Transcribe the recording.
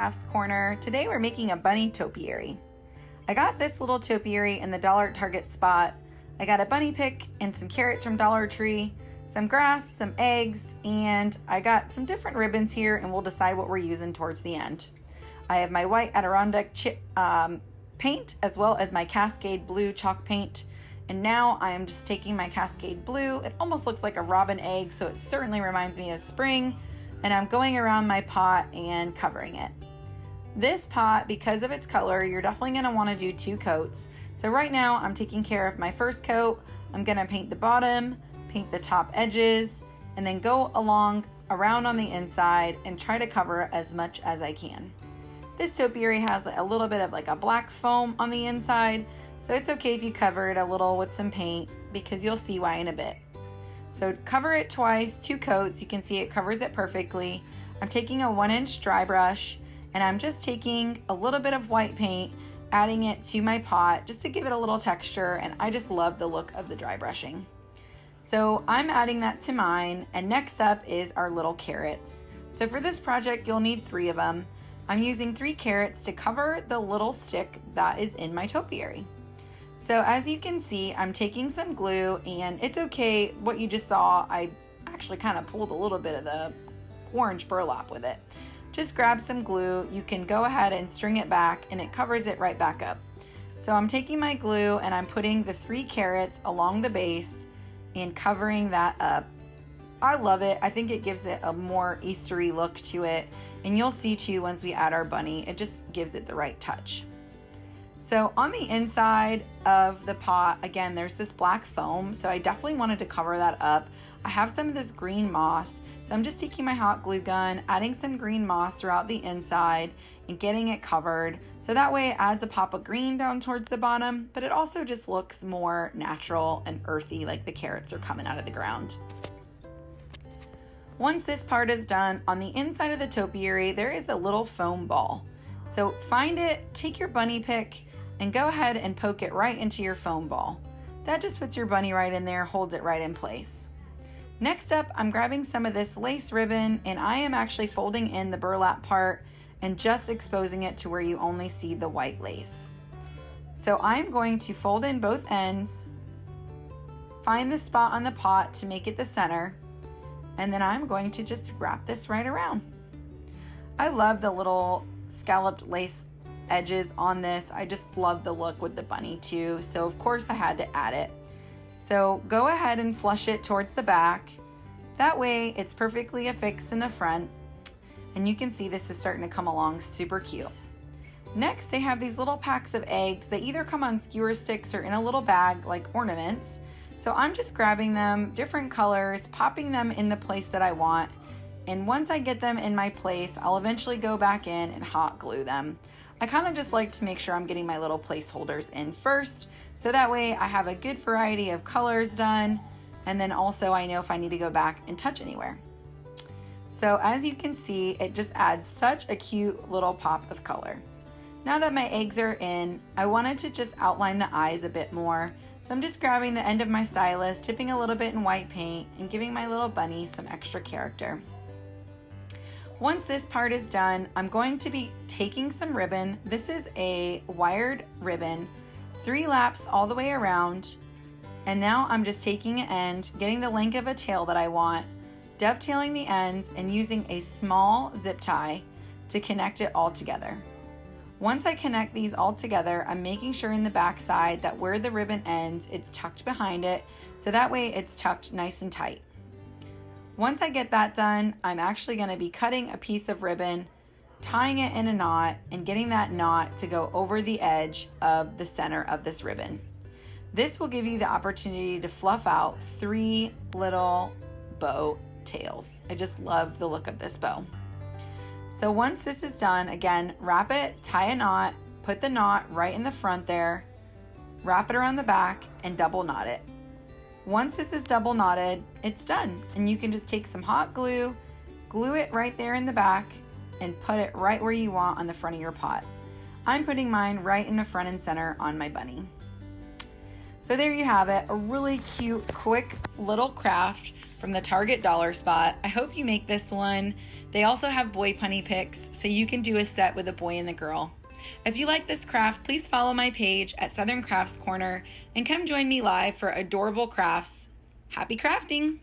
Crafts Corner. Today we're making a bunny topiary. I got this little topiary in the Dollar Target spot. I got a bunny pick and some carrots from Dollar Tree, some grass, some eggs, and I got some different ribbons here, and we'll decide what we're using towards the end. I have my white Adirondack paint as well as my Cascade Blue chalk paint. And now I am just taking my Cascade Blue. It almost looks like a robin egg, so it certainly reminds me of spring. And I'm going around my pot and covering it. This pot, because of its color, you're definitely going to want to do 2 coats. So right now I'm taking care of my first coat. I'm going to paint the bottom, paint the top edges, and then go around on the inside and try to cover as much as I can. This topiary has a little bit of like a black foam on the inside, so it's okay if you cover it a little with some paint because you'll see why in a bit. So cover it twice, 2 coats. You can see it covers it perfectly. I'm taking a 1-inch dry brush and I'm just taking a little bit of white paint, adding it to my pot just to give it a little texture, and I just love the look of the dry brushing. So I'm adding that to mine, and next up is our little carrots. So for this project you'll need 3 of them. I'm using 3 carrots to cover the little stick that is in my topiary. So as you can see, I'm taking some glue, and it's okay, what you just saw, I actually kind of pulled a little bit of the orange burlap with it. Just grab some glue, you can go ahead and string it back and it covers it right back up. So I'm taking my glue and I'm putting the 3 carrots along the base and covering that up. I love it. I think it gives it a more Eastery look to it, and you'll see too once we add our bunny, it just gives it the right touch. So on the inside of the pot, again, there's this black foam, so I definitely wanted to cover that up. I have some of this green moss, so I'm just taking my hot glue gun, adding some green moss throughout the inside and getting it covered. So that way it adds a pop of green down towards the bottom, but it also just looks more natural and earthy, like the carrots are coming out of the ground. Once this part is done, on the inside of the topiary, there is a little foam ball. So find it, take your bunny pick, and go ahead and poke it right into your foam ball. That just puts your bunny right in there, holds it right in place. Next up, I'm grabbing some of this lace ribbon, and I am actually folding in the burlap part and just exposing it to where you only see the white lace. So I'm going to fold in both ends, find the spot on the pot to make it the center, and then I'm going to just wrap this right around. I love the little scalloped lace edges on this. I just love the look with the bunny too, so of course I had to add it. So go ahead and flush it towards the back. That way it's perfectly affixed in the front, and you can see this is starting to come along super cute. Next, they have these little packs of eggs. They either come on skewer sticks or in a little bag like ornaments. So I'm just grabbing them, different colors, popping them in the place that I want, and once I get them in my place, I'll eventually go back in and hot glue them. I kind of just like to make sure I'm getting my little placeholders in first, so that way I have a good variety of colors done, and then also I know if I need to go back and touch anywhere. So as you can see, it just adds such a cute little pop of color. Now that my eggs are in, I wanted to just outline the eyes a bit more, so I'm just grabbing the end of my stylus, dipping a little bit in white paint, and giving my little bunny some extra character. Once this part is done, I'm going to be taking some ribbon. This is a wired ribbon, 3 laps all the way around. And now I'm just taking an end, getting the length of a tail that I want, dovetailing the ends, and using a small zip tie to connect it all together. Once I connect these all together, I'm making sure in the back side that where the ribbon ends, it's tucked behind it, so that way it's tucked nice and tight. Once I get that done, I'm actually going to be cutting a piece of ribbon, tying it in a knot, and getting that knot to go over the edge of the center of this ribbon. This will give you the opportunity to fluff out 3 little bow tails. I just love the look of this bow. So once this is done, again, wrap it, tie a knot, put the knot right in the front there, wrap it around the back, and double knot it. Once this is double knotted, it's done, and you can just take some hot glue, glue it right there in the back, and put it right where you want on the front of your pot. I'm putting mine right in the front and center on my bunny. So there you have it, a really cute, quick little craft from the Target dollar spot. I hope you make this one. They also have boy punny picks, so you can do a set with a boy and a girl. If you like this craft, please follow my page at Southern Crafts Corner and come join me live for adorable crafts. Happy crafting!